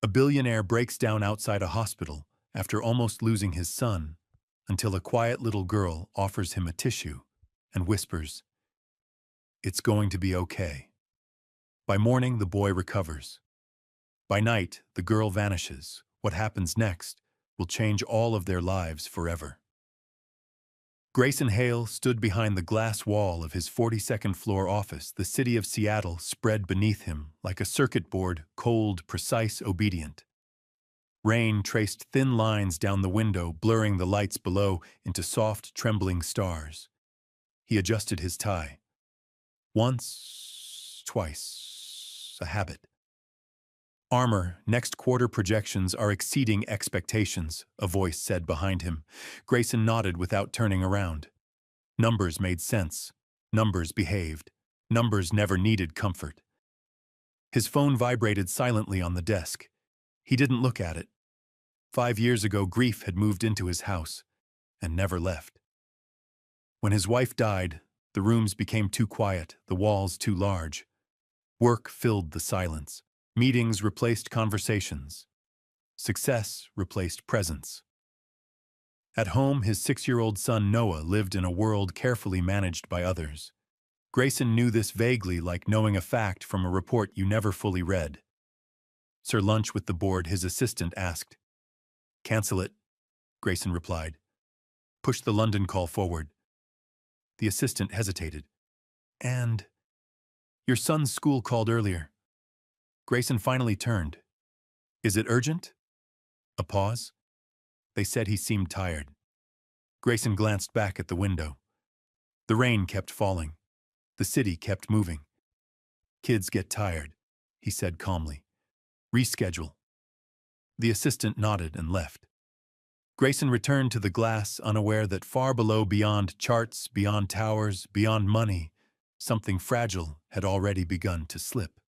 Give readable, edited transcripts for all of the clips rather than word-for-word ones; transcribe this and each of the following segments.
A billionaire breaks down outside a hospital after almost losing his son until a quiet little girl offers him a tissue and whispers, "It's going to be okay." By morning, the boy recovers. By night, the girl vanishes. What happens next will change all of their lives forever. Grayson Hale stood behind the glass wall of his 42nd floor office, the city of Seattle spread beneath him like a circuit board, cold, precise, obedient. Rain traced thin lines down the window, blurring the lights below into soft, trembling stars. He adjusted his tie. Once, twice, a habit. "Armor, next quarter projections are exceeding expectations," a voice said behind him. Grayson nodded without turning around. Numbers made sense. Numbers behaved. Numbers never needed comfort. His phone vibrated silently on the desk. He didn't look at it. 5 years ago, grief had moved into his house and never left. When his wife died, the rooms became too quiet, the walls too large. Work filled the silence. Meetings replaced conversations. Success replaced presence. At home, his 6-year-old son Noah lived in a world carefully managed by others. Grayson knew this vaguely, like knowing a fact from a report you never fully read. "Sir, lunch with the board," his assistant asked. "Cancel it," Grayson replied. "Push the London call forward." The assistant hesitated. "And your son's school called earlier." Grayson finally turned. "Is it urgent?" A pause. "They said he seemed tired." Grayson glanced back at the window. The rain kept falling. The city kept moving. "Kids get tired," he said calmly. "Reschedule." The assistant nodded and left. Grayson returned to the glass, unaware that far below, beyond charts, beyond towers, beyond money, something fragile had already begun to slip.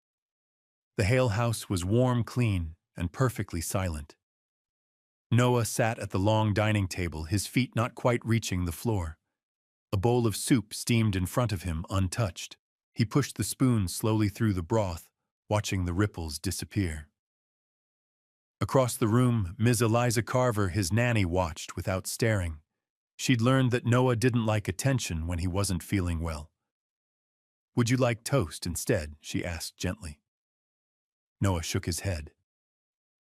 The Hale house was warm, clean, and perfectly silent. Noah sat at the long dining table, his feet not quite reaching the floor. A bowl of soup steamed in front of him, untouched. He pushed the spoon slowly through the broth, watching the ripples disappear. Across the room, Ms. Eliza Carver, his nanny, watched without staring. She'd learned that Noah didn't like attention when he wasn't feeling well. "Would you like toast instead?" she asked gently. Noah shook his head.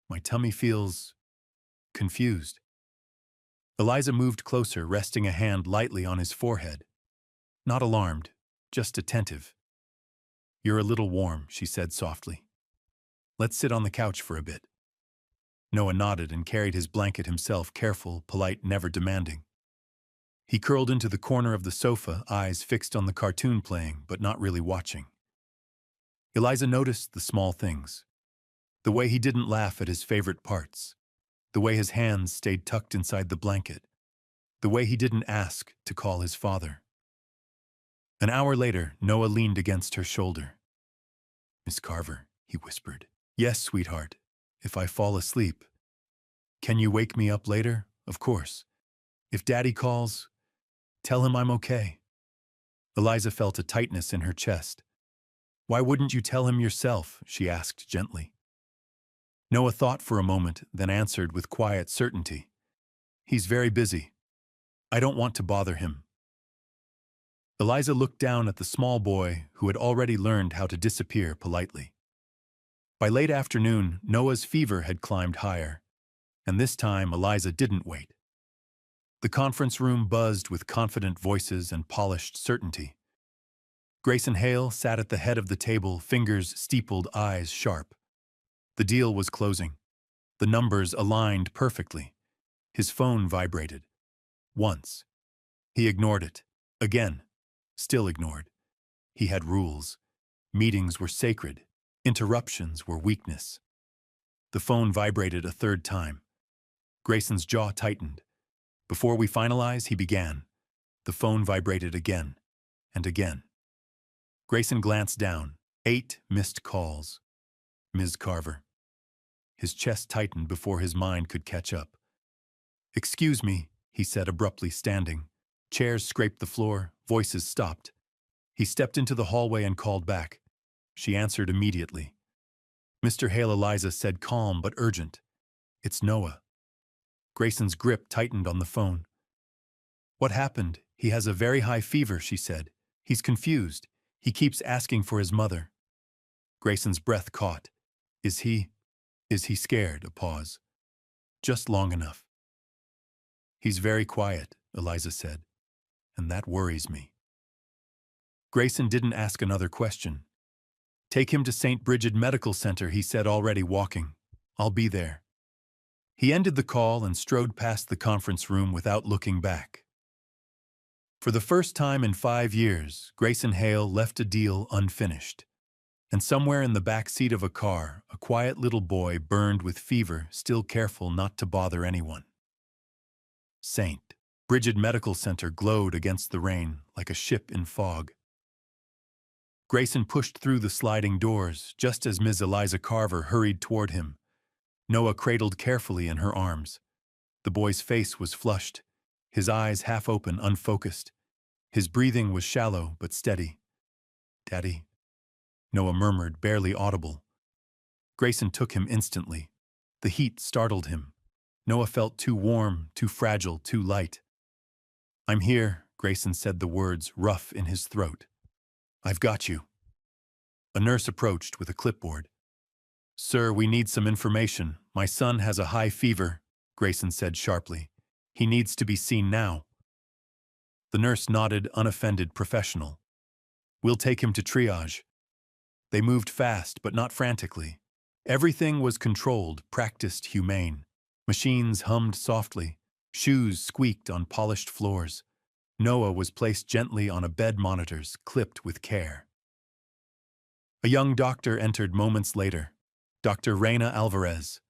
"My tummy feels confused." Eliza moved closer, resting a hand lightly on his forehead. Not alarmed, just attentive. "You're a little warm," she said softly. "Let's sit on the couch for a bit." Noah nodded and carried his blanket himself, careful, polite, never demanding. He curled into the corner of the sofa, eyes fixed on the cartoon playing, but not really watching. Eliza noticed the small things. The way he didn't laugh at his favorite parts. The way his hands stayed tucked inside the blanket. The way he didn't ask to call his father. An hour later, Noah leaned against her shoulder. "Miss Carver," he whispered. "Yes, sweetheart. If I fall asleep. Can you wake me up later? Of course. If Daddy calls, tell him I'm okay." Eliza felt a tightness in her chest. "Why wouldn't you tell him yourself?" she asked gently. Noah thought for a moment, then answered with quiet certainty. "He's very busy. I don't want to bother him." Eliza looked down at the small boy who had already learned how to disappear politely. By late afternoon, Noah's fever had climbed higher, and this time Eliza didn't wait. The conference room buzzed with confident voices and polished certainty. Grayson Hale sat at the head of the table, fingers steepled, eyes sharp. The deal was closing. The numbers aligned perfectly. His phone vibrated. Once. He ignored it. Again. Still ignored. He had rules. Meetings were sacred. Interruptions were weakness. The phone vibrated a third time. Grayson's jaw tightened. "Before we finalize," he began. The phone vibrated again and again. Grayson glanced down. 8 missed calls. Ms. Carver. His chest tightened before his mind could catch up. "Excuse me," he said abruptly, standing. Chairs scraped the floor, voices stopped. He stepped into the hallway and called back. She answered immediately. Mr. Hale, Eliza said, calm but urgent. It's Noah. Grayson's grip tightened on the phone. What happened? He has a very high fever, she said. He's confused. He keeps asking for his mother. Grayson's breath caught. Is he scared? A pause. Just long enough. He's very quiet, Eliza said, and that worries me. Grayson didn't ask another question. Take him to St. Bridget Medical Center, he said, already walking. I'll be there. He ended the call and strode past the conference room without looking back. For the first time in 5 years, Grayson Hale left a deal unfinished. And somewhere in the back seat of a car, a quiet little boy burned with fever, still careful not to bother anyone. St. Bridget Medical Center glowed against the rain like a ship in fog. Grayson pushed through the sliding doors just as Ms. Eliza Carver hurried toward him, Noah cradled carefully in her arms. The boy's face was flushed, his eyes half open, unfocused. His breathing was shallow but steady. Daddy, Noah murmured, barely audible. Grayson took him instantly. The heat startled him. Noah felt too warm, too fragile, too light. I'm here, Grayson said, the words rough in his throat. I've got you. A nurse approached with a clipboard. Sir, we need some information. My son has a high fever, Grayson said sharply. He needs to be seen now. The nurse nodded, unoffended, professional. We'll take him to triage. They moved fast, but not frantically. Everything was controlled, practiced, humane. Machines hummed softly. Shoes squeaked on polished floors. Noah was placed gently on a bed, monitors clipped with care. A young doctor entered moments later. Dr. Reina Alvarez.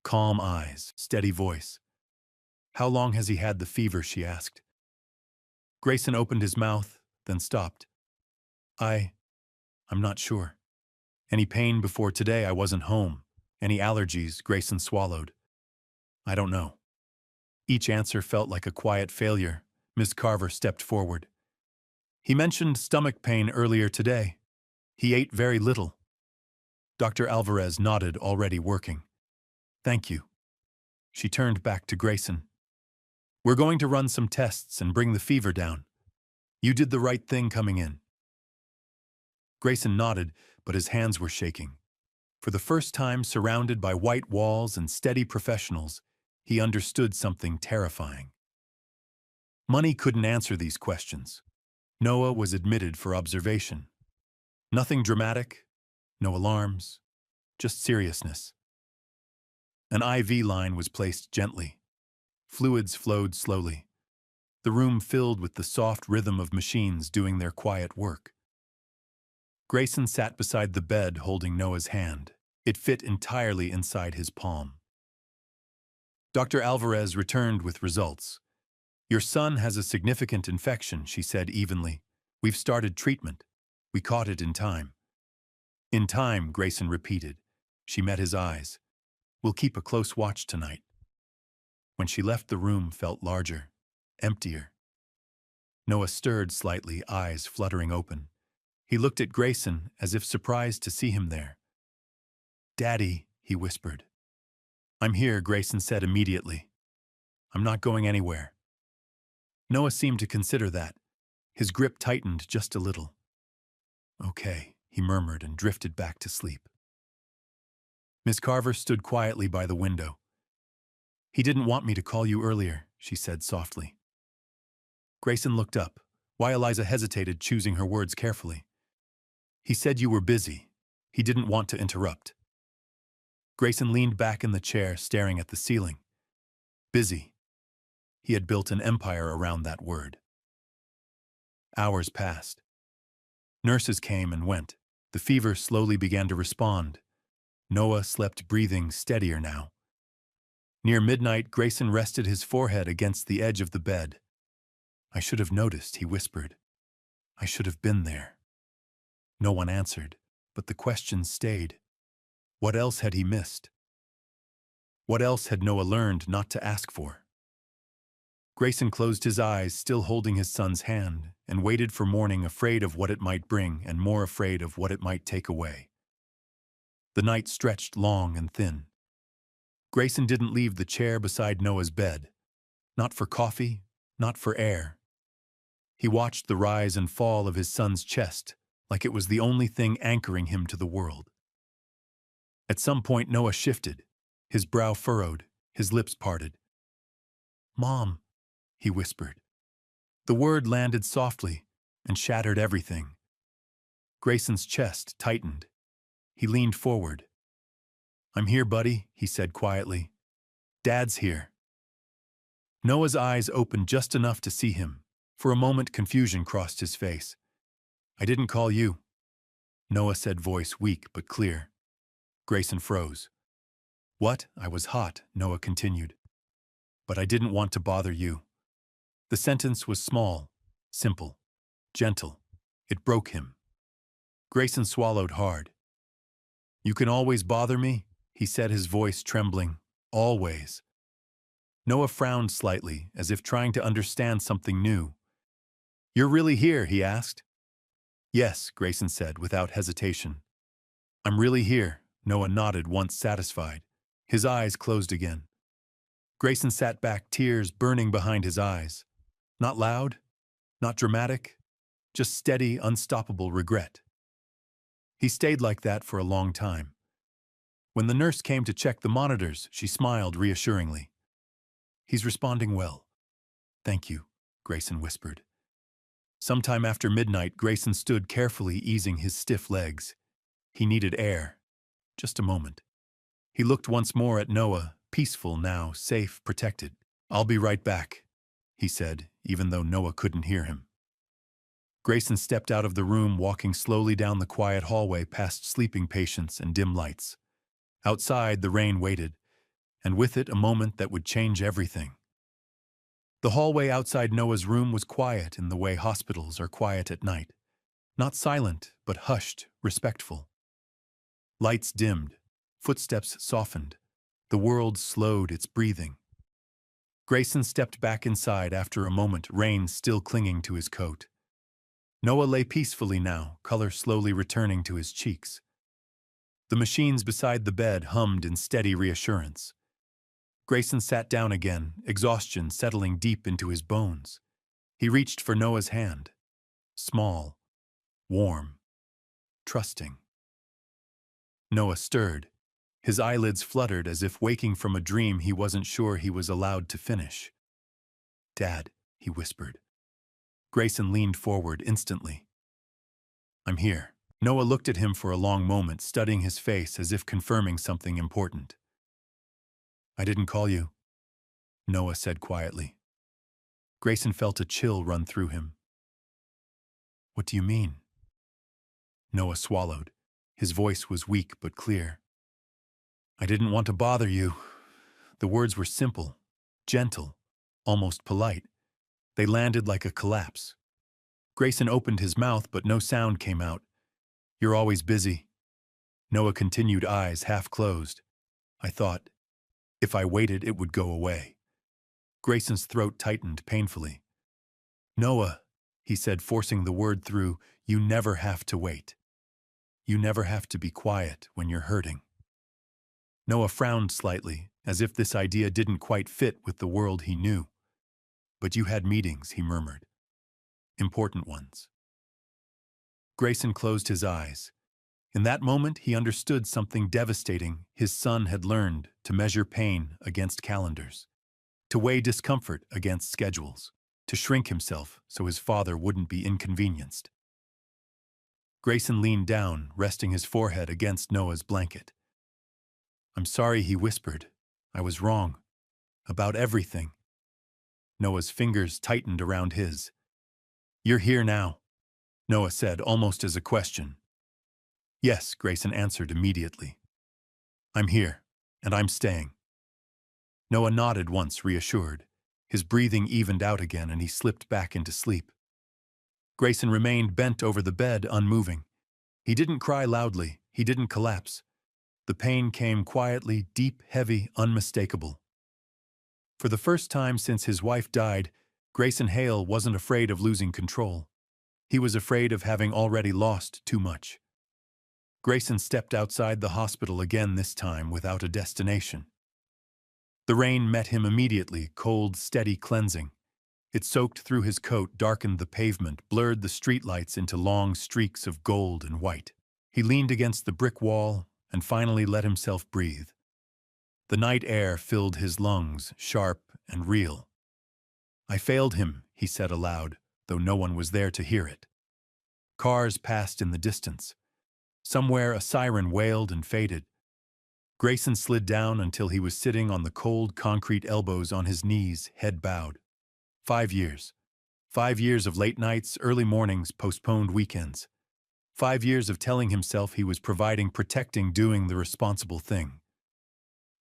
Calm eyes, steady voice. How long has he had the fever, she asked. Grayson opened his mouth, then stopped. I'm not sure. Any pain before today? I wasn't home. Any allergies? Grayson swallowed. I don't know. Each answer felt like a quiet failure. Miss Carver stepped forward. He mentioned stomach pain earlier today. He ate very little. Dr. Alvarez nodded, already working. Thank you. She turned back to Grayson. We're going to run some tests and bring the fever down. You did the right thing coming in. Grayson nodded, but his hands were shaking. For the first time, surrounded by white walls and steady professionals, he understood something terrifying. Money couldn't answer these questions. Noah was admitted for observation. Nothing dramatic, no alarms, just seriousness. An IV line was placed gently. Fluids flowed slowly. The room filled with the soft rhythm of machines doing their quiet work. Grayson sat beside the bed holding Noah's hand. It fit entirely inside his palm. Dr. Alvarez returned with results. Your son has a significant infection, she said evenly. We've started treatment. We caught it in time. In time, Grayson repeated. She met his eyes. We'll keep a close watch tonight. When she left, the room felt larger, emptier. Noah stirred slightly, eyes fluttering open. He looked at Grayson as if surprised to see him there. Daddy, he whispered. I'm here, Grayson said immediately. I'm not going anywhere. Noah seemed to consider that. His grip tightened just a little. Okay, he murmured and drifted back to sleep. Miss Carver stood quietly by the window. He didn't want me to call you earlier, she said softly. Grayson looked up. Why Eliza hesitated, choosing her words carefully. He said you were busy. He didn't want to interrupt. Grayson leaned back in the chair, staring at the ceiling. Busy. He had built an empire around that word. Hours passed. Nurses came and went. The fever slowly began to respond. Noah slept, breathing steadier now. Near midnight, Grayson rested his forehead against the edge of the bed. I should have noticed, he whispered. I should have been there. No one answered, but the questions stayed. What else had he missed? What else had Noah learned not to ask for? Grayson closed his eyes, still holding his son's hand, and waited for morning, afraid of what it might bring and more afraid of what it might take away. The night stretched long and thin. Grayson didn't leave the chair beside Noah's bed. Not for coffee, not for air. He watched the rise and fall of his son's chest, like it was the only thing anchoring him to the world. At some point, Noah shifted, his brow furrowed, his lips parted. "Mom," he whispered. The word landed softly and shattered everything. Grayson's chest tightened. He leaned forward. "I'm here, buddy," he said quietly. "Dad's here." Noah's eyes opened just enough to see him. For a moment, confusion crossed his face. "I didn't call you," Noah said, voice weak but clear. Grayson froze. "What? I was hot," Noah continued. "But I didn't want to bother you." The sentence was small, simple, gentle. It broke him. Grayson swallowed hard. "You can always bother me," he said, his voice trembling. "Always." Noah frowned slightly, as if trying to understand something new. "You're really here?" he asked. "Yes," Grayson said, without hesitation. "I'm really here," Noah nodded, once satisfied. His eyes closed again. Grayson sat back, tears burning behind his eyes. Not loud, not dramatic, just steady, unstoppable regret. He stayed like that for a long time. When the nurse came to check the monitors, she smiled reassuringly. "He's responding well." "Thank you," Grayson whispered. Sometime after midnight, Grayson stood carefully, easing his stiff legs. He needed air. Just a moment. He looked once more at Noah, peaceful now, safe, protected. "I'll be right back," he said, even though Noah couldn't hear him. Grayson stepped out of the room, walking slowly down the quiet hallway past sleeping patients and dim lights. Outside, the rain waited, and with it a moment that would change everything. The hallway outside Noah's room was quiet in the way hospitals are quiet at night. Not silent, but hushed, respectful. Lights dimmed, footsteps softened. The world slowed its breathing. Grayson stepped back inside after a moment, rain still clinging to his coat. Noah lay peacefully now, color slowly returning to his cheeks. The machines beside the bed hummed in steady reassurance. Grayson sat down again, exhaustion settling deep into his bones. He reached for Noah's hand. Small, warm, trusting. Noah stirred. His eyelids fluttered as if waking from a dream he wasn't sure he was allowed to finish. "Dad," he whispered. Grayson leaned forward instantly. "I'm here." Noah looked at him for a long moment, studying his face as if confirming something important. "I didn't call you," Noah said quietly. Grayson felt a chill run through him. "What do you mean?" Noah swallowed. His voice was weak but clear. "I didn't want to bother you." The words were simple, gentle, almost polite. They landed like a collapse. Grayson opened his mouth, but no sound came out. "You're always busy." Noah continued, eyes half closed. "I thought, if I waited, it would go away." Grayson's throat tightened painfully. "Noah," he said, forcing the word through, "you never have to wait. You never have to be quiet when you're hurting." Noah frowned slightly, as if this idea didn't quite fit with the world he knew. "But you had meetings," he murmured. "Important ones." Grayson closed his eyes. In that moment, he understood something devastating his son had learned: to measure pain against calendars, to weigh discomfort against schedules, to shrink himself so his father wouldn't be inconvenienced. Grayson leaned down, resting his forehead against Noah's blanket. "I'm sorry," he whispered. "I was wrong. About everything." Noah's fingers tightened around his. "You're here now," Noah said, almost as a question. "Yes," Grayson answered immediately. "I'm here, and I'm staying." Noah nodded once, reassured. His breathing evened out again, and he slipped back into sleep. Grayson remained bent over the bed, unmoving. He didn't cry loudly. He didn't collapse. The pain came quietly, deep, heavy, unmistakable. For the first time since his wife died, Grayson Hale wasn't afraid of losing control. He was afraid of having already lost too much. Grayson stepped outside the hospital again, this time without a destination. The rain met him immediately, cold, steady, cleansing. It soaked through his coat, darkened the pavement, blurred the streetlights into long streaks of gold and white. He leaned against the brick wall and finally let himself breathe. The night air filled his lungs, sharp and real. "I failed him," he said aloud, though no one was there to hear it. Cars passed in the distance. Somewhere a siren wailed and faded. Grayson slid down until he was sitting on the cold concrete, elbows on his knees, head bowed. 5 years. 5 years of late nights, early mornings, postponed weekends. 5 years of telling himself he was providing, protecting, doing the responsible thing.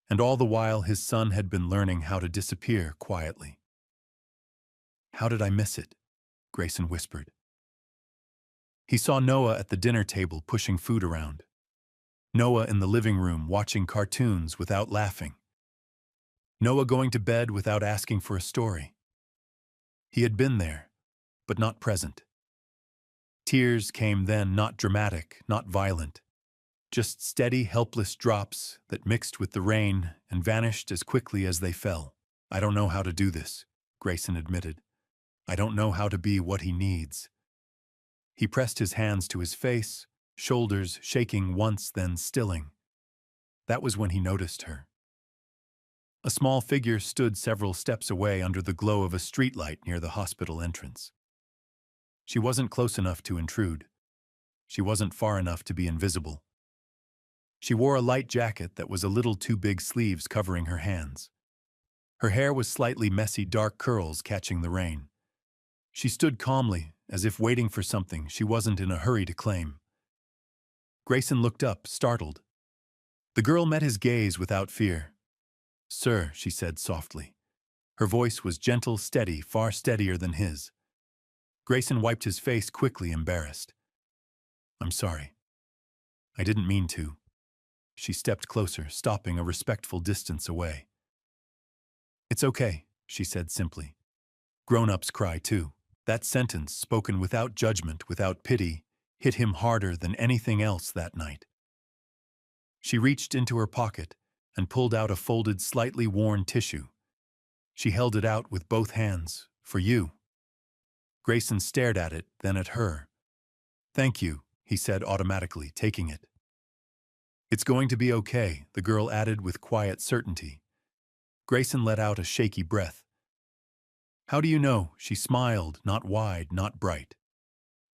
And all the while his son had been learning how to disappear quietly. "How did I miss it?" Grayson whispered. He saw Noah at the dinner table pushing food around. Noah in the living room watching cartoons without laughing. Noah going to bed without asking for a story. He had been there, but not present. Tears came then, not dramatic, not violent. Just steady, helpless drops that mixed with the rain and vanished as quickly as they fell. "I don't know how to do this," Grayson admitted. "I don't know how to be what he needs." He pressed his hands to his face, shoulders shaking once, then stilling. That was when he noticed her. A small figure stood several steps away under the glow of a streetlight near the hospital entrance. She wasn't close enough to intrude. She wasn't far enough to be invisible. She wore a light jacket that was a little too big, sleeves covering her hands. Her hair was slightly messy, dark curls catching the rain. She stood calmly, as if waiting for something she wasn't in a hurry to claim. Grayson looked up, startled. The girl met his gaze without fear. "Sir," she said softly. Her voice was gentle, steady, far steadier than his. Grayson wiped his face quickly, embarrassed. "I'm sorry. I didn't mean to." She stepped closer, stopping a respectful distance away. "It's okay," she said simply. "Grown-ups cry too." That sentence, spoken without judgment, without pity, hit him harder than anything else that night. She reached into her pocket and pulled out a folded, slightly worn tissue. She held it out with both hands. "For you." Grayson stared at it, then at her. "Thank you," he said automatically, taking it. "It's going to be okay," the girl added with quiet certainty. Grayson let out a shaky breath. "How do you know?" She smiled, not wide, not bright.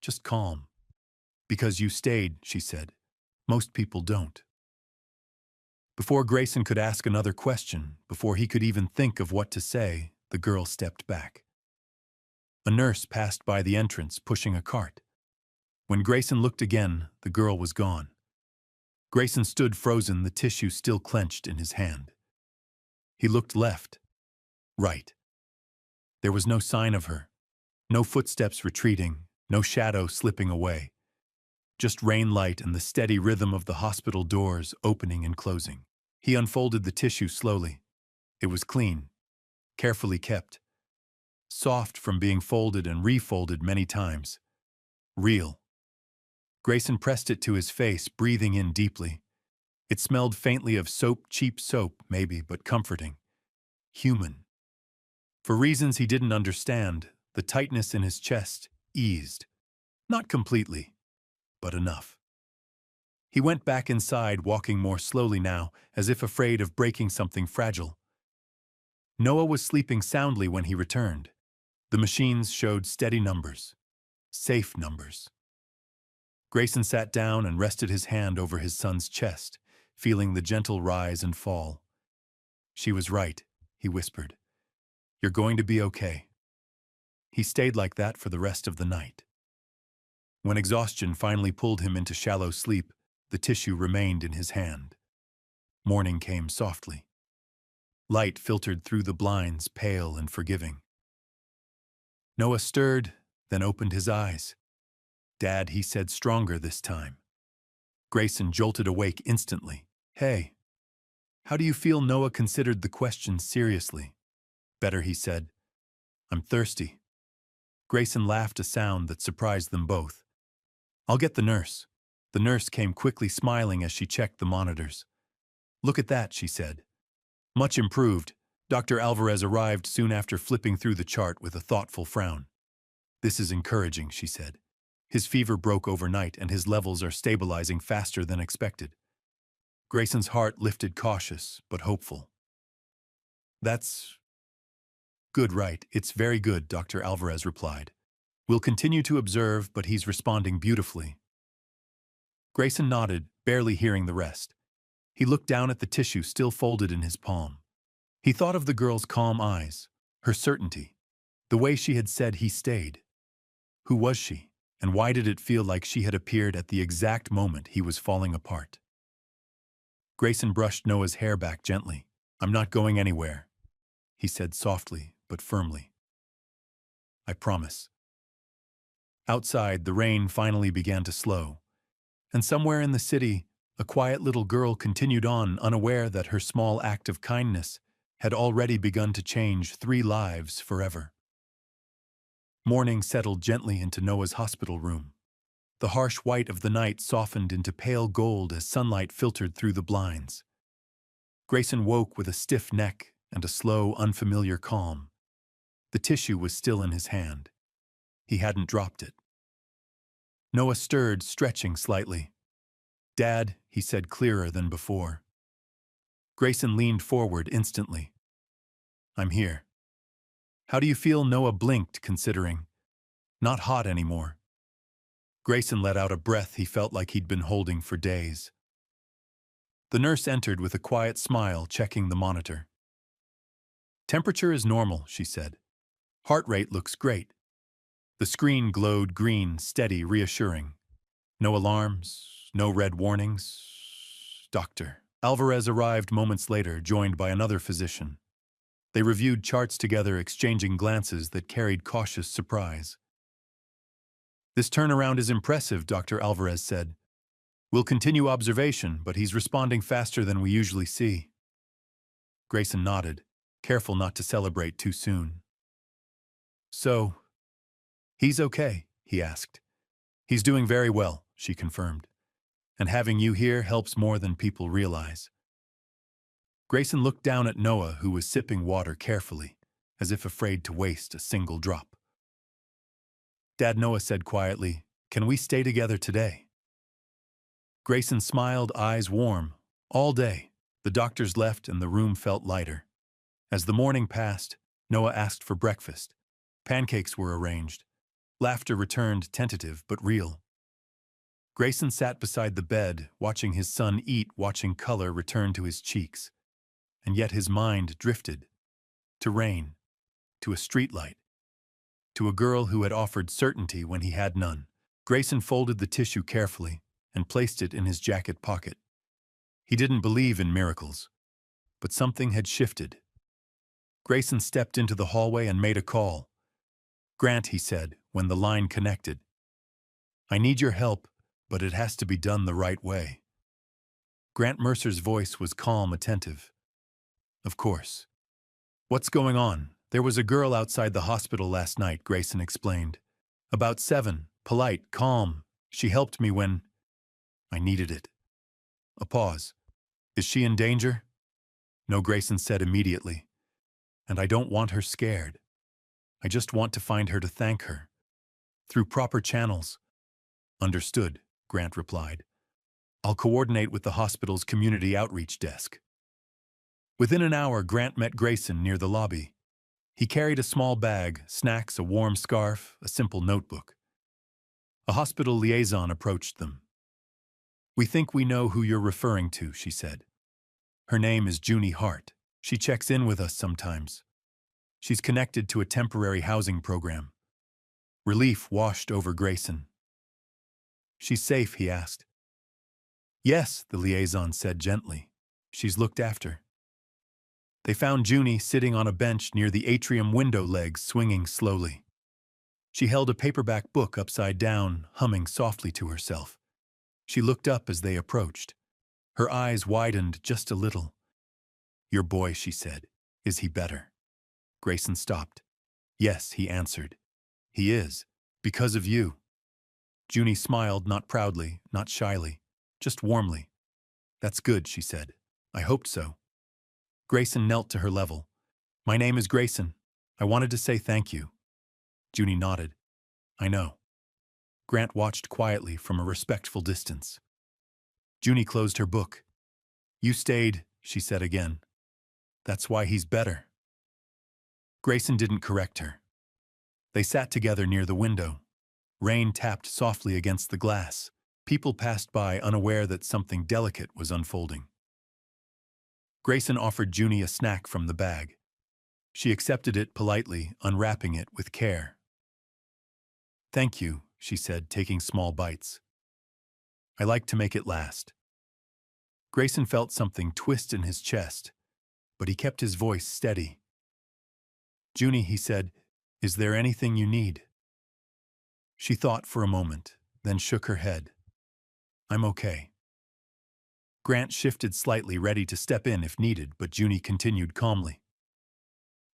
"Just calm." "Because you stayed," she said. "Most people don't." Before Grayson could ask another question, before he could even think of what to say, the girl stepped back. A nurse passed by the entrance, pushing a cart. When Grayson looked again, the girl was gone. Grayson stood frozen, the tissue still clenched in his hand. He looked left, right. There was no sign of her. No footsteps retreating, no shadow slipping away. Just rain light and the steady rhythm of the hospital doors opening and closing. He unfolded the tissue slowly. It was clean, carefully kept. Soft from being folded and refolded many times. Real. Grayson pressed it to his face, breathing in deeply. It smelled faintly of soap, cheap soap, maybe, but comforting. Human. For reasons he didn't understand, the tightness in his chest eased. Not completely, but enough. He went back inside, walking more slowly now, as if afraid of breaking something fragile. Noah was sleeping soundly when he returned. The machines showed steady numbers. Safe numbers. Grayson sat down and rested his hand over his son's chest, feeling the gentle rise and fall. "She was right," he whispered. "You're going to be okay." He stayed like that for the rest of the night. When exhaustion finally pulled him into shallow sleep, the tissue remained in his hand. Morning came softly. Light filtered through the blinds, pale and forgiving. Noah stirred, then opened his eyes. "Dad," he said, stronger this time. Grayson jolted awake instantly. "Hey. How do you feel?" Noah considered the question seriously. "Better," he said. "I'm thirsty." Grayson laughed, a sound that surprised them both. "I'll get the nurse." The nurse came quickly, smiling as she checked the monitors. "Look at that," she said. "Much improved." Dr. Alvarez arrived soon after, flipping through the chart with a thoughtful frown. "This is encouraging," she said. "His fever broke overnight and his levels are stabilizing faster than expected." Grayson's heart lifted, cautious but hopeful. "That's good, right? It's very good," Dr. Alvarez replied. "We'll continue to observe, but he's responding beautifully." Grayson nodded, barely hearing the rest. He looked down at the tissue still folded in his palm. He thought of the girl's calm eyes, her certainty, the way she had said he stayed. Who was she, and why did it feel like she had appeared at the exact moment he was falling apart? Grayson brushed Noah's hair back gently. "I'm not going anywhere," he said softly but firmly. "I promise." Outside, the rain finally began to slow, and somewhere in the city, a quiet little girl continued on, unaware that her small act of kindness had already begun to change 3 lives forever. Morning settled gently into Noah's hospital room. The harsh white of the night softened into pale gold as sunlight filtered through the blinds. Grayson woke with a stiff neck and a slow, unfamiliar calm. The tissue was still in his hand. He hadn't dropped it. Noah stirred, stretching slightly. "Dad," he said, clearer than before. Grayson leaned forward instantly. "I'm here." "How do you feel?" Noah blinked, considering. "Not hot anymore." Grayson let out a breath he felt like he'd been holding for days. The nurse entered with a quiet smile, checking the monitor. "Temperature is normal," she said. "Heart rate looks great." The screen glowed green, steady, reassuring. No alarms, no red warnings. Dr. Alvarez arrived moments later, joined by another physician. They reviewed charts together, exchanging glances that carried cautious surprise. "This turnaround is impressive," Dr. Alvarez said. "We'll continue observation, but he's responding faster than we usually see." Grayson nodded, careful not to celebrate too soon. "So, he's okay?" he asked. "He's doing very well," she confirmed. "And having you here helps more than people realize." Grayson looked down at Noah, who was sipping water carefully, as if afraid to waste a single drop. "Dad," Noah said quietly, "can we stay together today?" Grayson smiled, eyes warm. All day, the doctors left and the room felt lighter. As the morning passed, Noah asked for breakfast. Pancakes were arranged. Laughter returned, tentative but real. Grayson sat beside the bed, watching his son eat, watching color return to his cheeks. And yet his mind drifted. To rain. To a streetlight. To a girl who had offered certainty when he had none. Grayson folded the tissue carefully and placed it in his jacket pocket. He didn't believe in miracles, but something had shifted. Grayson stepped into the hallway and made a call. "Grant," he said, when the line connected. "I need your help, but it has to be done the right way." Grant Mercer's voice was calm, attentive. "Of course." "What's going on?" "There was a girl outside the hospital last night," Grayson explained. "About 7, polite, calm. She helped me when I needed it." A pause. "Is she in danger?" "No," Grayson said immediately. "And I don't want her scared. I just want to find her, to thank her. Through proper channels." "Understood," Grant replied. "I'll coordinate with the hospital's community outreach desk." Within an hour, Grant met Grayson near the lobby. He carried a small bag, snacks, a warm scarf, a simple notebook. A hospital liaison approached them. "We think we know who you're referring to," she said. "Her name is Junie Hart. She checks in with us sometimes. She's connected to a temporary housing program." Relief washed over Grayson. "She's safe?" he asked. "Yes," the liaison said gently. "She's looked after." They found Junie sitting on a bench near the atrium, window legs swinging slowly. She held a paperback book upside down, humming softly to herself. She looked up as they approached. Her eyes widened just a little. "Your boy," she said. "Is he better?" Grayson stopped. "Yes," he answered. "He is. Because of you." Junie smiled, not proudly, not shyly, just warmly. "That's good," she said. "I hoped so." Grayson knelt to her level. "My name is Grayson. I wanted to say thank you." Junie nodded. "I know." Grant watched quietly from a respectful distance. Junie closed her book. "You stayed," she said again. "That's why he's better." Grayson didn't correct her. They sat together near the window. Rain tapped softly against the glass. People passed by, unaware that something delicate was unfolding. Grayson offered Junie a snack from the bag. She accepted it politely, unwrapping it with care. "Thank you," she said, taking small bites. "I like to make it last." Grayson felt something twist in his chest, but he kept his voice steady. "Junie," he said, "is there anything you need?" She thought for a moment, then shook her head. "I'm okay." Grant shifted slightly, ready to step in if needed, but Junie continued calmly.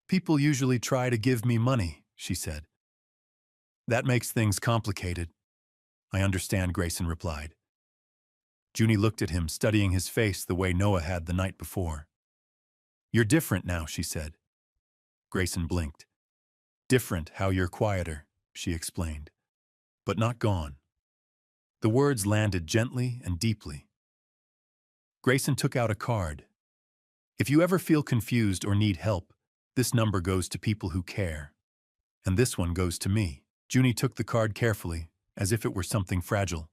"People usually try to give me money," she said. "That makes things complicated." "I understand," Grayson replied. Junie looked at him, studying his face the way Noah had the night before. "You're different now," she said. Grayson blinked. "Different how you're quieter," she explained. "But not gone." The words landed gently and deeply. Grayson took out a card. "If you ever feel confused or need help, this number goes to people who care. And this one goes to me." Junie took the card carefully, as if it were something fragile.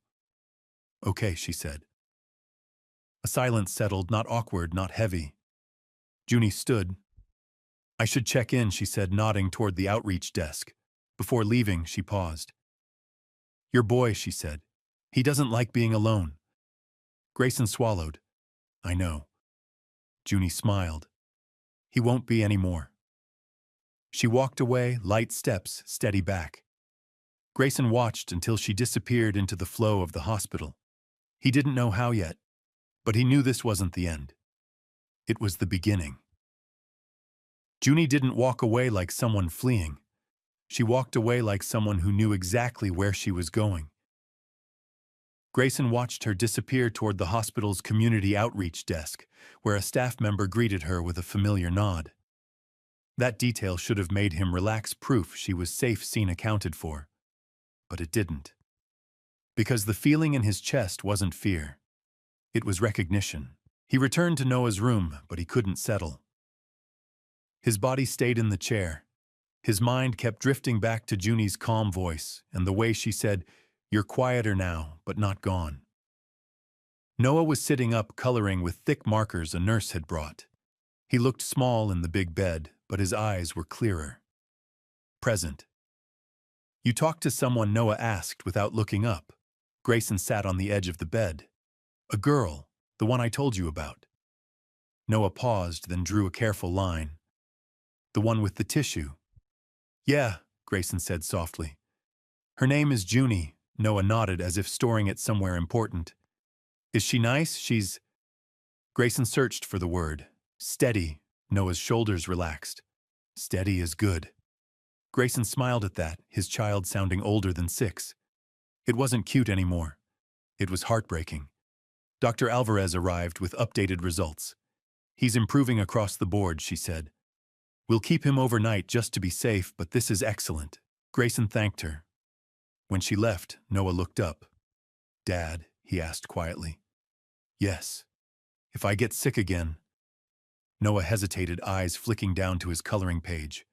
"Okay," she said. A silence settled, not awkward, not heavy. Junie stood. "I should check in," she said, nodding toward the outreach desk. Before leaving, she paused. "Your boy," she said. "He doesn't like being alone." Grayson swallowed. "I know." Junie smiled. "He won't be anymore." She walked away, light steps, steady back. Grayson watched until she disappeared into the flow of the hospital. He didn't know how yet, but he knew this wasn't the end. It was the beginning. Junie didn't walk away like someone fleeing. She walked away like someone who knew exactly where she was going. Grayson watched her disappear toward the hospital's community outreach desk, where a staff member greeted her with a familiar nod. That detail should have made him relax, proof she was safe, seen, accounted for. But it didn't. Because the feeling in his chest wasn't fear. It was recognition. He returned to Noah's room, but he couldn't settle. His body stayed in the chair. His mind kept drifting back to Junie's calm voice and the way she said, "You're quieter now, but not gone." Noah was sitting up, coloring with thick markers a nurse had brought. He looked small in the big bed, but his eyes were clearer. Present. "You talked to someone?" Noah asked without looking up. Grayson sat on the edge of the bed. "A girl, the one I told you about." Noah paused, then drew a careful line. "The one with the tissue." "Yeah," Grayson said softly. "Her name is Junie." Noah nodded as if storing it somewhere important. "Is she nice?" "She's—" Grayson searched for the word. "Steady." Noah's shoulders relaxed. "Steady is good." Grayson smiled at that, his child sounding older than 6. It wasn't cute anymore. It was heartbreaking. Dr. Alvarez arrived with updated results. "He's improving across the board," she said. "We'll keep him overnight just to be safe, but this is excellent." Grayson thanked her. When she left, Noah looked up. "Dad?" he asked quietly. "Yes. If I get sick again." Noah hesitated, eyes flicking down to his coloring page.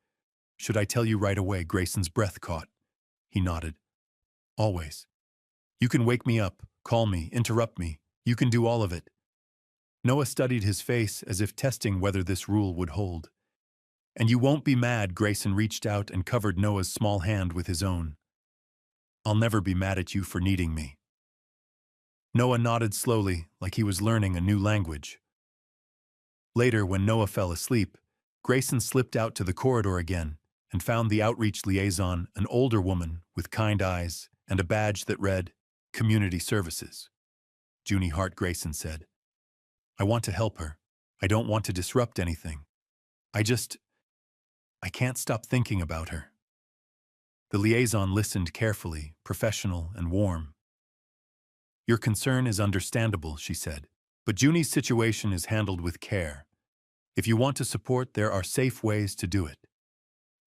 "Should I tell you right away?" Grayson's breath caught. He nodded. "Always. You can wake me up, call me, interrupt me. You can do all of it." Noah studied his face as if testing whether this rule would hold. "And you won't be mad?" Grayson reached out and covered Noah's small hand with his own. "I'll never be mad at you for needing me." Noah nodded slowly, like he was learning a new language. Later, when Noah fell asleep, Grayson slipped out to the corridor again and found the outreach liaison, an older woman with kind eyes and a badge that read, "Community Services." "Junie Hart," Grayson said. "I want to help her. I don't want to disrupt anything. I can't stop thinking about her." The liaison listened carefully, professional and warm. "Your concern is understandable," she said. "But Junie's situation is handled with care. If you want to support, there are safe ways to do it.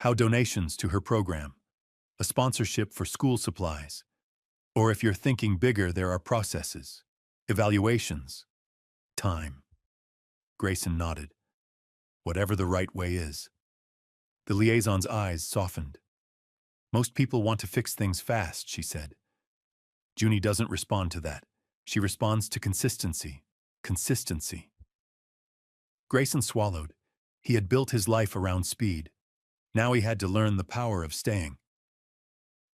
How donations to her program, a sponsorship for school supplies, or if you're thinking bigger, there are processes, evaluations, time." Grayson nodded. "Whatever the right way is." The liaison's eyes softened. "Most people want to fix things fast," she said. "Junie doesn't respond to that. She responds to consistency. Consistency." Grayson swallowed. He had built his life around speed. Now he had to learn the power of staying.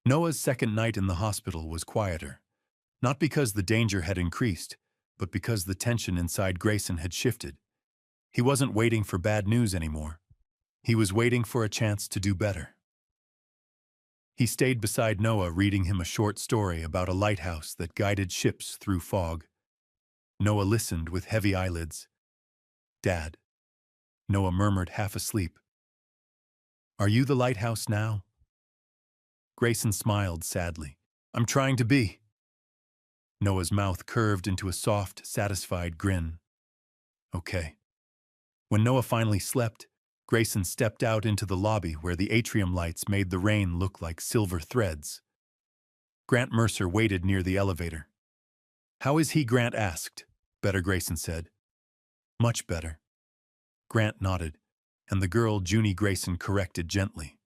Noah's second night in the hospital was quieter. Not because the danger had increased, but because the tension inside Grayson had shifted. He wasn't waiting for bad news anymore. He was waiting for a chance to do better. He stayed beside Noah, reading him a short story about a lighthouse that guided ships through fog. Noah listened with heavy eyelids. "Dad," Noah murmured, half asleep. "Are you the lighthouse now?" Grayson smiled sadly. "I'm trying to be." Noah's mouth curved into a soft, satisfied grin. "Okay." When Noah finally slept, Grayson stepped out into the lobby where the atrium lights made the rain look like silver threads. Grant Mercer waited near the elevator. "How is he?" Grant asked. "Better," Grayson said. "Much better." Grant nodded, and the girl Junie Grayson corrected gently.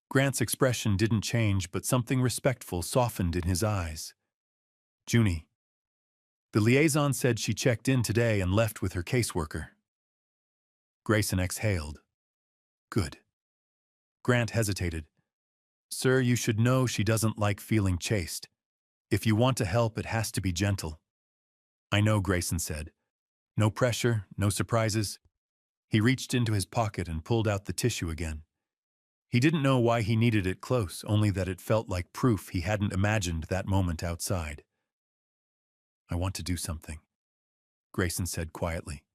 Grant's expression didn't change, but something respectful softened in his eyes. "Junie." The liaison said she checked in today and left with her caseworker. Grayson exhaled. "Good." Grant hesitated. "Sir, you should know she doesn't like feeling chased. If you want to help, it has to be gentle." "I know," Grayson said. "No pressure, no surprises." He reached into his pocket and pulled out the tissue again. He didn't know why he needed it close, only that it felt like proof he hadn't imagined that moment outside. "I want to do something," Grayson said quietly.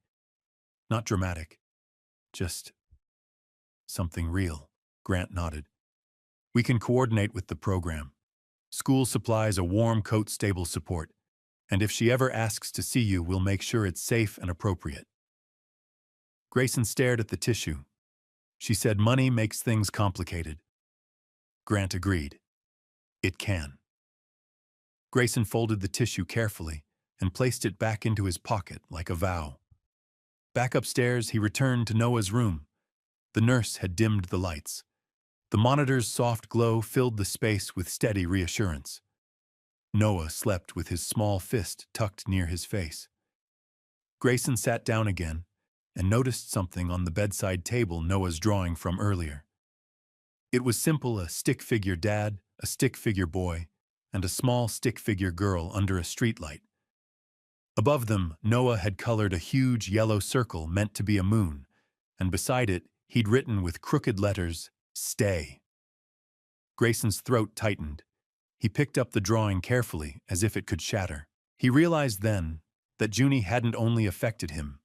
"Not dramatic. Just something real." Grant nodded. "We can coordinate with the program. School supplies, a warm coat, stable support. And if she ever asks to see you, we'll make sure it's safe and appropriate." Grayson stared at the tissue. "She said money makes things complicated." Grant agreed. "It can." Grayson folded the tissue carefully and placed it back into his pocket like a vow. Back upstairs, he returned to Noah's room. The nurse had dimmed the lights. The monitor's soft glow filled the space with steady reassurance. Noah slept with his small fist tucked near his face. Grayson sat down again and noticed something on the bedside table Noah's drawing from earlier. It was simple: a stick figure dad, a stick figure boy, and a small stick figure girl under a streetlight. Above them, Noah had colored a huge yellow circle meant to be a moon, and beside it, he'd written with crooked letters, "Stay." Grayson's throat tightened. He picked up the drawing carefully, as if it could shatter. He realized then that Junie hadn't only affected him.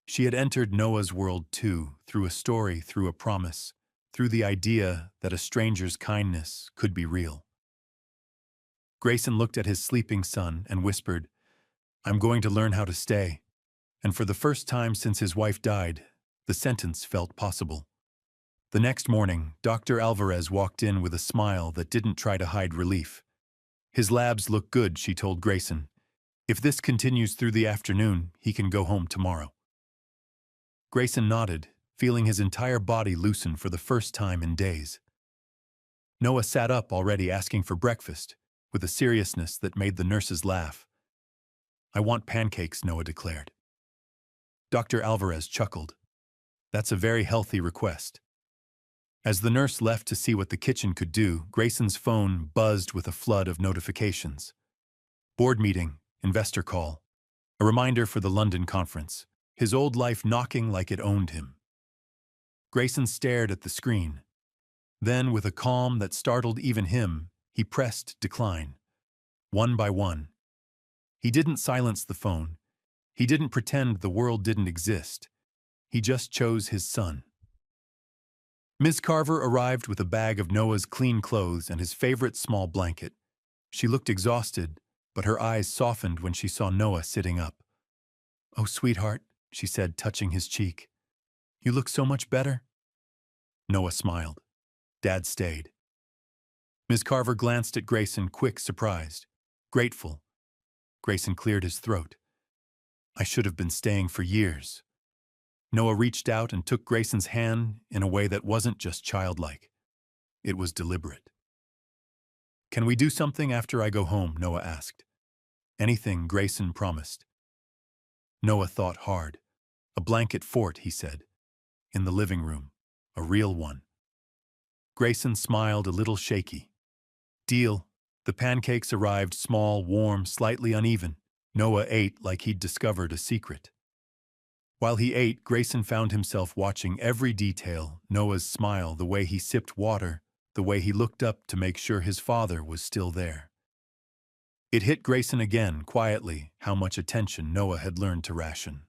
She had entered Noah's world too, through a story, through a promise, through the idea that a stranger's kindness could be real. Grayson looked at his sleeping son and whispered, "I'm going to learn how to stay." And for the first time since his wife died, the sentence felt possible. The next morning, Dr. Alvarez walked in with a smile that didn't try to hide relief. "His labs look good," she told Grayson. "If this continues through the afternoon, he can go home tomorrow." Grayson nodded, feeling his entire body loosen for the first time in days. Noah sat up, already asking for breakfast, with a seriousness that made the nurses laugh. "I want pancakes," Noah declared. Dr. Alvarez chuckled. "That's a very healthy request." As the nurse left to see what the kitchen could do, Grayson's phone buzzed with a flood of notifications. Board meeting, investor call, a reminder for the London conference, his old life knocking like it owned him. Grayson stared at the screen. Then, with a calm that startled even him, he pressed decline. One by one. He didn't silence the phone. He didn't pretend the world didn't exist. He just chose his son. Ms. Carver arrived with a bag of Noah's clean clothes and his favorite small blanket. She looked exhausted, but her eyes softened when she saw Noah sitting up. "Oh, sweetheart," she said, touching his cheek. "You look so much better." Noah smiled. Dad stayed. Ms. Carver glanced at Grayson, quick, surprised. Grateful. Grayson cleared his throat. "I should have been staying for years." Noah reached out and took Grayson's hand in a way that wasn't just childlike. It was deliberate. "Can we do something after I go home?" Noah asked. "Anything," Grayson promised. Noah thought hard. "A blanket fort," he said. "In the living room. A real one." Grayson smiled, a little shaky. "Deal." The pancakes arrived small, warm, slightly uneven. Noah ate like he'd discovered a secret. While he ate, Grayson found himself watching every detail: Noah's smile, the way he sipped water, the way he looked up to make sure his father was still there. It hit Grayson again, quietly, how much attention Noah had learned to ration.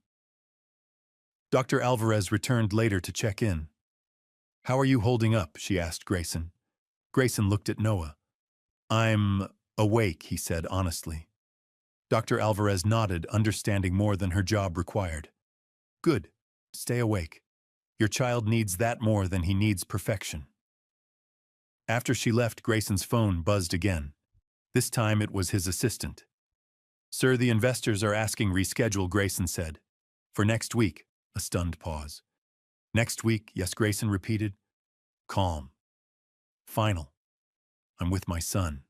Dr. Alvarez returned later to check in. "How are you holding up?" she asked Grayson. Grayson looked at Noah. "I'm awake," he said honestly. Dr. Alvarez nodded, understanding more than her job required. "Good. Stay awake. Your child needs that more than he needs perfection." After she left, Grayson's phone buzzed again. This time it was his assistant. "Sir, the investors are asking reschedule," Grayson said. "For next week." A stunned pause. "Next week," yes, Grayson repeated. Calm. "Final. I'm with my son."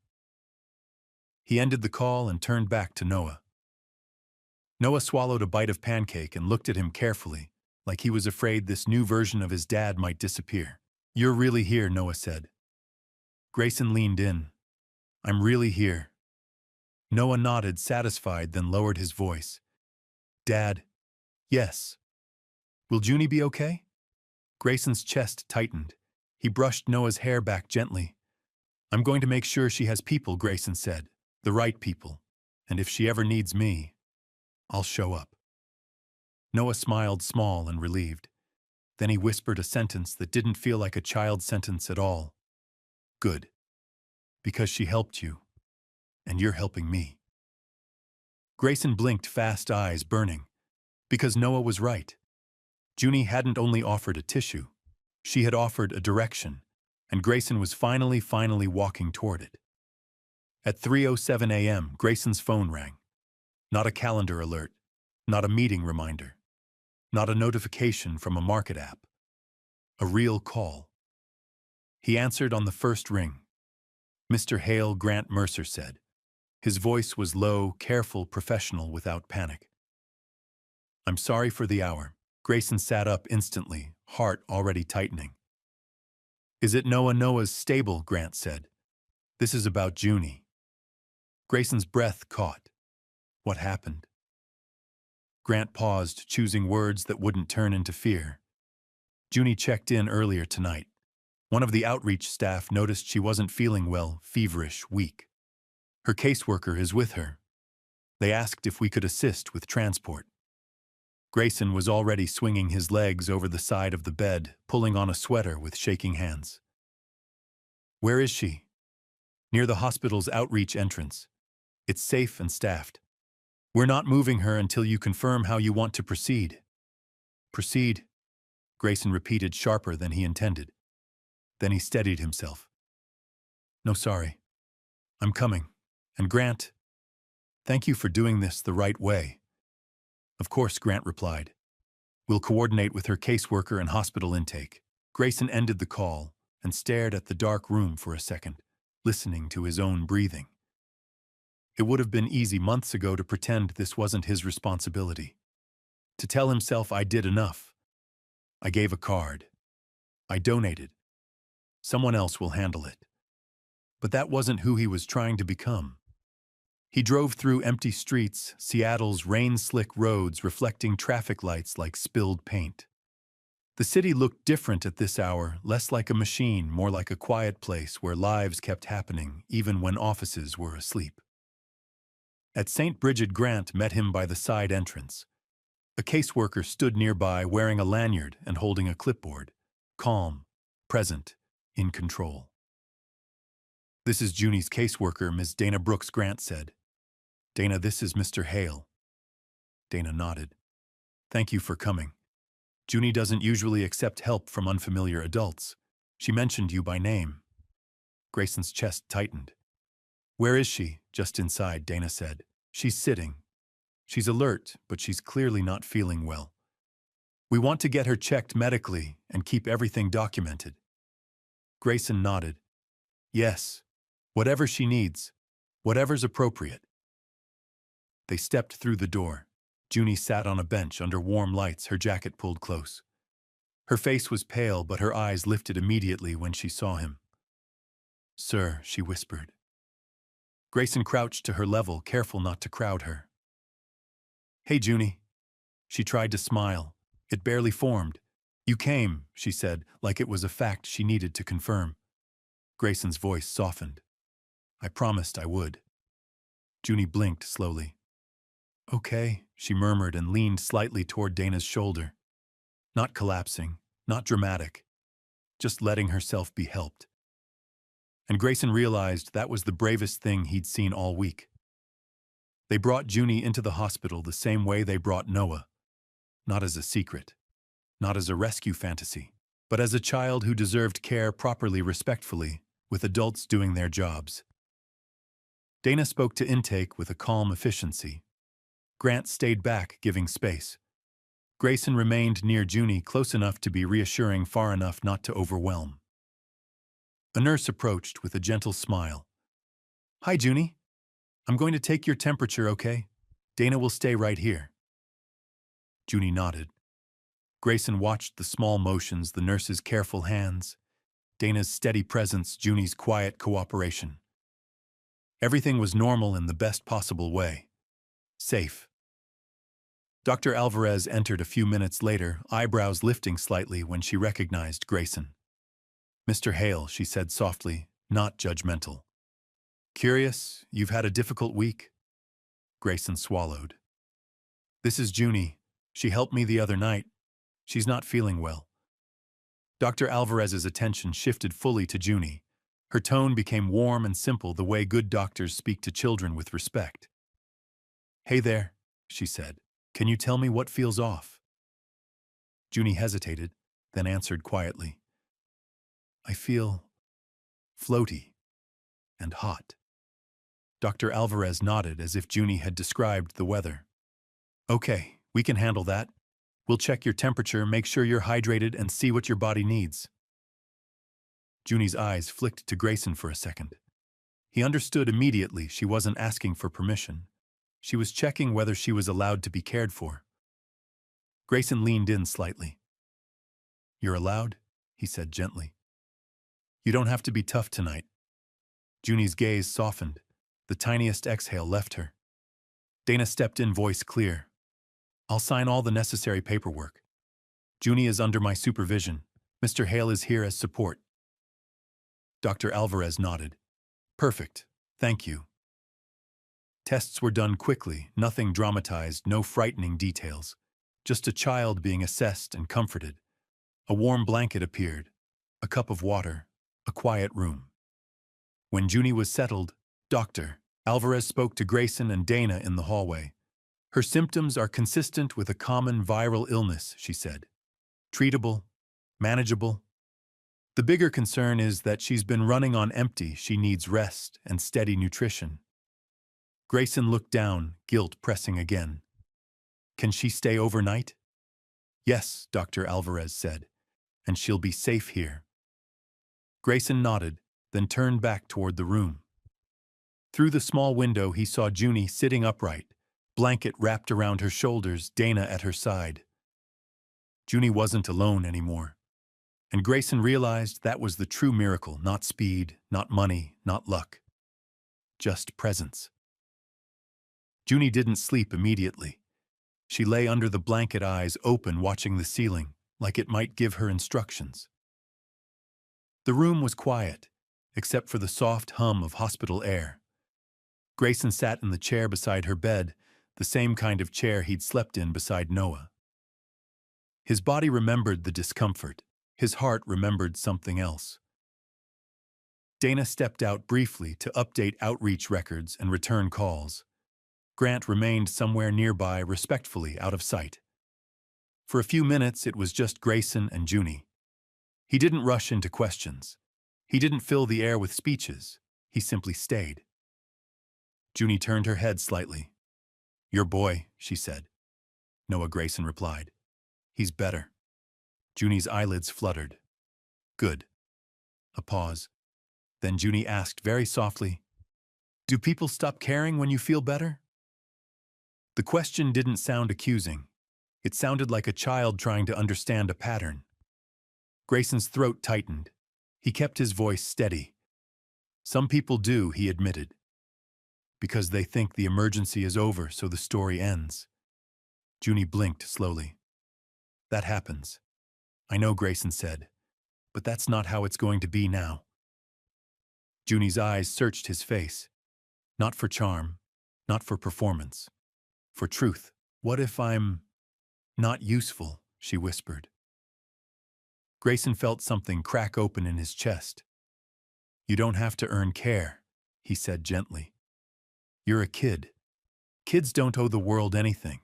He ended the call and turned back to Noah. Noah swallowed a bite of pancake and looked at him carefully, like he was afraid this new version of his dad might disappear. "You're really here," Noah said. Grayson leaned in. "I'm really here." Noah nodded, satisfied, then lowered his voice. "Dad." "Yes." "Will Junie be okay?" Grayson's chest tightened. He brushed Noah's hair back gently. "I'm going to make sure she has people," Grayson said. "The right people. And if she ever needs me, I'll show up." Noah smiled, small and relieved. Then he whispered a sentence that didn't feel like a child's sentence at all. "Good. Because she helped you. And you're helping me." Grayson blinked, fast eyes burning. Because Noah was right. Junie hadn't only offered a tissue. She had offered a direction. And Grayson was finally walking toward it. At 3:07 a.m., Grayson's phone rang. Not a calendar alert. Not a meeting reminder. Not a notification from a market app. A real call. He answered on the first ring. "Mr. Hale," Grant Mercer said. His voice was low, careful, professional, without panic. "I'm sorry for the hour." Grayson sat up instantly, heart already tightening. "Is it Noah?" "Noah's stable," Grant said. "This is about Junie." Grayson's breath caught. What happened? Grant paused, choosing words that wouldn't turn into fear. "Junie checked in earlier tonight. One of the outreach staff noticed she wasn't feeling well, feverish, weak. Her caseworker is with her. They asked if we could assist with transport." Grayson was already swinging his legs over the side of the bed, pulling on a sweater with shaking hands. "Where is she?" "Near the hospital's outreach entrance. It's safe and staffed. We're not moving her until you confirm how you want to proceed." "Proceed?" Grayson repeated, sharper than he intended. Then he steadied himself. "No, sorry. I'm coming. And Grant, thank you for doing this the right way." "Of course," Grant replied. "We'll coordinate with her caseworker and hospital intake." Grayson ended the call and stared at the dark room for a second, listening to his own breathing. It would have been easy months ago to pretend this wasn't his responsibility. To tell himself, "I did enough. I gave a card. I donated. Someone else will handle it." But that wasn't who he was trying to become. He drove through empty streets, Seattle's rain-slick roads reflecting traffic lights like spilled paint. The city looked different at this hour, less like a machine, more like a quiet place where lives kept happening, even when offices were asleep. At St. Bridget, Grant met him by the side entrance. A caseworker stood nearby wearing a lanyard and holding a clipboard. Calm, present, in control. "This is Junie's caseworker, Ms. Dana Brooks," Grant said. "Dana, this is Mr. Hale." Dana nodded. "Thank you for coming. Junie doesn't usually accept help from unfamiliar adults. She mentioned you by name." Grayson's chest tightened. "Where is she?" "Just inside," Dana said. "She's sitting. She's alert, but she's clearly not feeling well. We want to get her checked medically and keep everything documented." Grayson nodded. "Yes. Whatever she needs. Whatever's appropriate." They stepped through the door. Junie sat on a bench under warm lights, her jacket pulled close. Her face was pale, but her eyes lifted immediately when she saw him. "Sir," she whispered. Grayson crouched to her level, careful not to crowd her. "Hey, Junie." She tried to smile. It barely formed. "You came," she said, like it was a fact she needed to confirm. Grayson's voice softened. "I promised I would." Junie blinked slowly. "Okay," she murmured and leaned slightly toward Dana's shoulder. Not collapsing, not dramatic, just letting herself be helped. And Grayson realized that was the bravest thing he'd seen all week. They brought Junie into the hospital the same way they brought Noah. Not as a secret, not as a rescue fantasy, but as a child who deserved care properly, respectfully, with adults doing their jobs. Dana spoke to intake with a calm efficiency. Grant stayed back, giving space. Grayson remained near Junie, close enough to be reassuring, far enough not to overwhelm. A nurse approached with a gentle smile. "Hi, Junie. I'm going to take your temperature, okay? Dana will stay right here." Junie nodded. Grayson watched the small motions, the nurse's careful hands, Dana's steady presence, Junie's quiet cooperation. Everything was normal in the best possible way. Safe. Dr. Alvarez entered a few minutes later, eyebrows lifting slightly when she recognized Grayson. "Mr. Hale," she said softly, not judgmental. "Curious, you've had a difficult week?" Grayson swallowed. "This is Junie. She helped me the other night. She's not feeling well." Dr. Alvarez's attention shifted fully to Junie. Her tone became warm and simple, the way good doctors speak to children with respect. "Hey there," she said. "Can you tell me what feels off?" Junie hesitated, then answered quietly. "I feel floaty and hot." Dr. Alvarez nodded as if Junie had described the weather. "Okay, we can handle that. We'll check your temperature, make sure you're hydrated, and see what your body needs." Junie's eyes flicked to Grayson for a second. He understood immediately she wasn't asking for permission. She was checking whether she was allowed to be cared for. Grayson leaned in slightly. "You're allowed," he said gently. "You don't have to be tough tonight." Junie's gaze softened. The tiniest exhale left her. Dana stepped in, voice clear. "I'll sign all the necessary paperwork. Junie is under my supervision. Mr. Hale is here as support." Dr. Alvarez nodded. "Perfect. Thank you." Tests were done quickly, nothing dramatized, no frightening details. Just a child being assessed and comforted. A warm blanket appeared, a cup of water, a quiet room. When Junie was settled, Dr. Alvarez spoke to Grayson and Dana in the hallway. "Her symptoms are consistent with a common viral illness," she said. "Treatable, manageable. The bigger concern is that she's been running on empty. She needs rest and steady nutrition." Grayson looked down, guilt pressing again. "Can she stay overnight?" "Yes," Dr. Alvarez said, "and she'll be safe here." Grayson nodded, then turned back toward the room. Through the small window he saw Junie sitting upright, blanket wrapped around her shoulders, Dana at her side. Junie wasn't alone anymore. And Grayson realized that was the true miracle, not speed, not money, not luck. Just presence. Junie didn't sleep immediately. She lay under the blanket, eyes open, watching the ceiling, like it might give her instructions. The room was quiet, except for the soft hum of hospital air. Grayson sat in the chair beside her bed, the same kind of chair he'd slept in beside Noah. His body remembered the discomfort, His heart remembered something else. Dana stepped out briefly to update outreach records and return calls. Grant remained somewhere nearby, respectfully out of sight. For a few minutes, it was just Grayson and Junie. He didn't rush into questions. He didn't fill the air with speeches. He simply stayed. Junie turned her head slightly. "Your boy," she said. Noah Grayson replied. "He's better." Junie's eyelids fluttered. "Good." A pause. Then Junie asked very softly, "Do people stop caring when you feel better?" The question didn't sound accusing. It sounded like a child trying to understand a pattern. Grayson's throat tightened. He kept his voice steady. "Some people do," he admitted. "Because they think the emergency is over, so the story ends." Junie blinked slowly. "That happens." "I know," Grayson said, "but that's not how it's going to be now." Junie's eyes searched his face. Not for charm, not for performance, for truth. "What if I'm not useful?" she whispered. Grayson felt something crack open in his chest. "You don't have to earn care," he said gently. "You're a kid. Kids don't owe the world anything."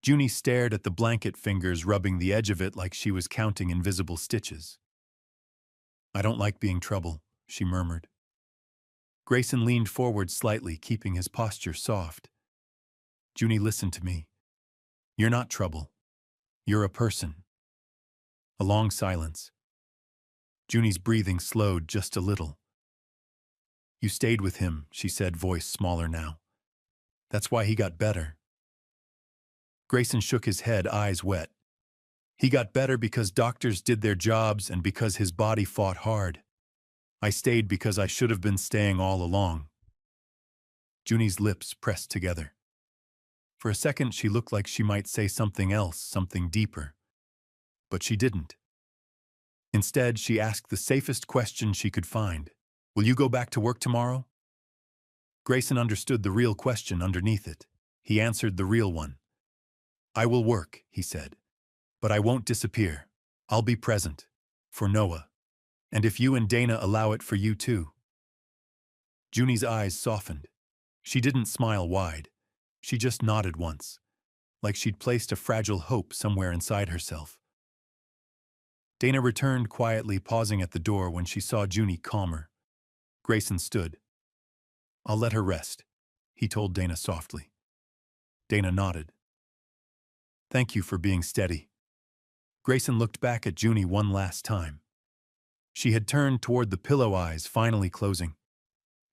Junie stared at the blanket, fingers rubbing the edge of it like she was counting invisible stitches. "I don't like being trouble," she murmured. Grayson leaned forward slightly, keeping his posture soft. "Junie, listen to me. You're not trouble. You're a person." A long silence. Junie's breathing slowed just a little. "You stayed with him," she said, voice smaller now. "That's why he got better." Grayson shook his head, eyes wet. "He got better because doctors did their jobs and because his body fought hard. I stayed because I should have been staying all along." Junie's lips pressed together. For a second, she looked like she might say something else, something deeper. But she didn't. Instead, she asked the safest question she could find. "Will you go back to work tomorrow?" Grayson understood the real question underneath it. He answered the real one. "I will work," he said. "But I won't disappear. I'll be present. For Noah. And if you and Dana allow it, for you too." Junie's eyes softened. She didn't smile wide. She just nodded once, like she'd placed a fragile hope somewhere inside herself. Dana returned quietly, pausing at the door when she saw Junie calmer. Grayson stood. "I'll let her rest," he told Dana softly. Dana nodded. "Thank you for being steady." Grayson looked back at Junie one last time. She had turned toward the pillow, eyes finally closing.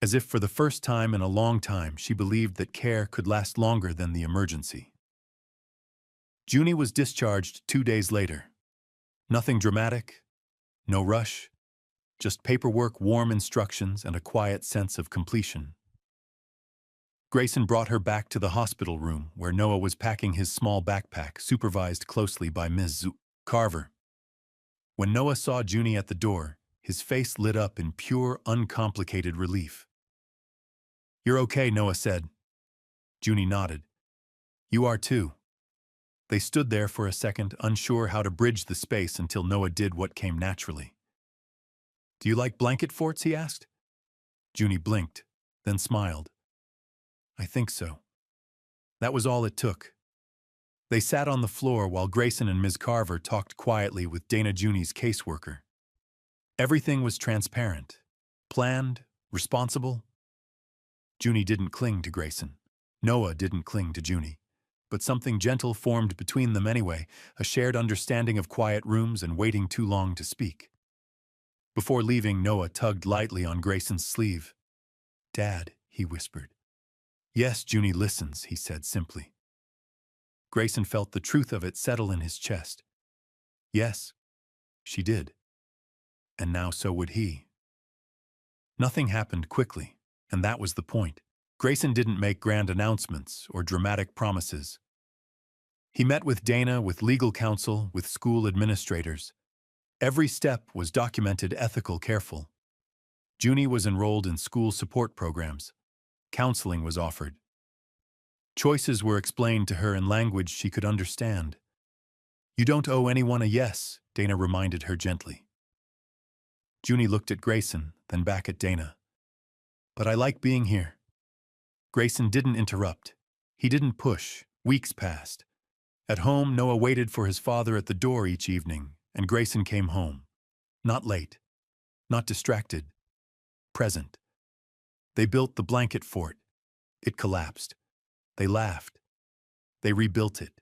As if for the first time in a long time, she believed that care could last longer than the emergency. Junie was discharged 2 days later. Nothing dramatic, no rush, just paperwork, warm instructions, and a quiet sense of completion. Grayson brought her back to the hospital room where Noah was packing his small backpack, supervised closely by Ms. Carver. When Noah saw Junie at the door, his face lit up in pure, uncomplicated relief. "You're okay," Noah said. Junie nodded. "You are too." They stood there for a second, unsure how to bridge the space until Noah did what came naturally. "Do you like blanket forts?" he asked. Junie blinked, then smiled. "I think so." That was all it took. They sat on the floor while Grayson and Ms. Carver talked quietly with Dana, Junie's caseworker. Everything was transparent, planned, responsible. Junie didn't cling to Grayson. Noah didn't cling to Junie. But something gentle formed between them anyway, a shared understanding of quiet rooms and waiting too long to speak. Before leaving, Noah tugged lightly on Grayson's sleeve. "Dad," he whispered. "Yes, Junie listens," he said simply. Grayson felt the truth of it settle in his chest. Yes, she did. And now so would he. Nothing happened quickly, and that was the point. Grayson didn't make grand announcements or dramatic promises. He met with Dana, with legal counsel, with school administrators. Every step was documented, ethical, careful. Junie was enrolled in school support programs. Counseling was offered. Choices were explained to her in language she could understand. You don't owe anyone a yes, Dana reminded her gently. Junie looked at Grayson, then back at Dana. But I like being here. Grayson didn't interrupt. He didn't push. Weeks passed. At home, Noah waited for his father at the door each evening, and Grayson came home. Not late. Not distracted. Present. They built the blanket fort. It collapsed. They laughed. They rebuilt it.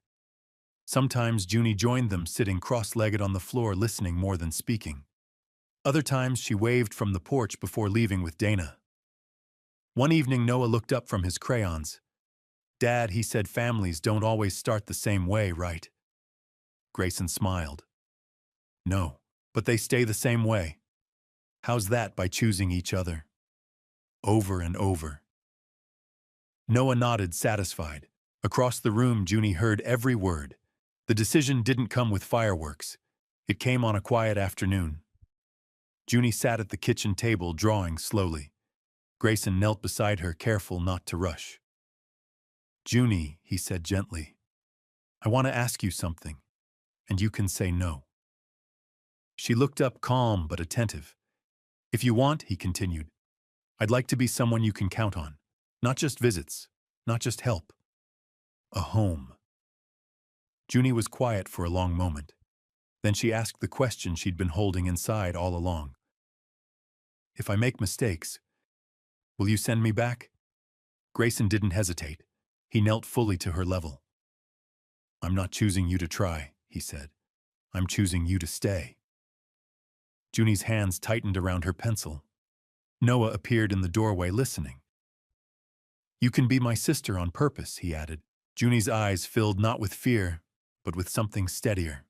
Sometimes Junie joined them, sitting cross-legged on the floor, listening more than speaking. Other times she waved from the porch before leaving with Dana. One evening, Noah looked up from his crayons. Dad, he said, families don't always start the same way, right? Grayson smiled. No, but they stay the same way. How's that? By choosing each other. Over and over. Noah nodded, satisfied. Across the room, Junie heard every word. The decision didn't come with fireworks. It came on a quiet afternoon. Junie sat at the kitchen table, drawing slowly. Grayson knelt beside her, careful not to rush. Junie, he said gently, I want to ask you something, and you can say no. She looked up, calm but attentive. If you want, he continued, I'd like to be someone you can count on. Not just visits, not just help. A home. Junie was quiet for a long moment. Then she asked the question she'd been holding inside all along. If I make mistakes, will you send me back? Grayson didn't hesitate. He knelt fully to her level. I'm not choosing you to try, he said. I'm choosing you to stay. Junie's hands tightened around her pencil. Noah appeared in the doorway, listening. You can be my sister on purpose, he added. Junie's eyes filled not with fear, but with something steadier.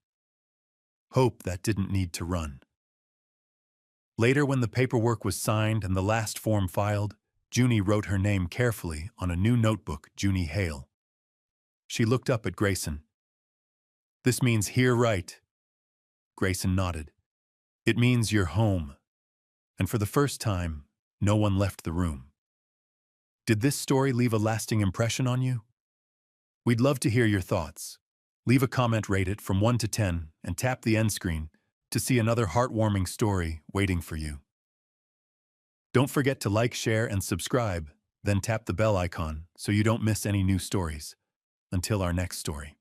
Hope that didn't need to run. Later, when the paperwork was signed and the last form filed, Junie wrote her name carefully on a new notebook, Junie Hale. She looked up at Grayson. This means here, right? Grayson nodded. It means you're home. And for the first time, no one left the room. Did this story leave a lasting impression on you? We'd love to hear your thoughts. Leave a comment, rate it from 1 to 10, and tap the end screen to see another heartwarming story waiting for you. Don't forget to like, share, and subscribe, then tap the bell icon so you don't miss any new stories. Until our next story.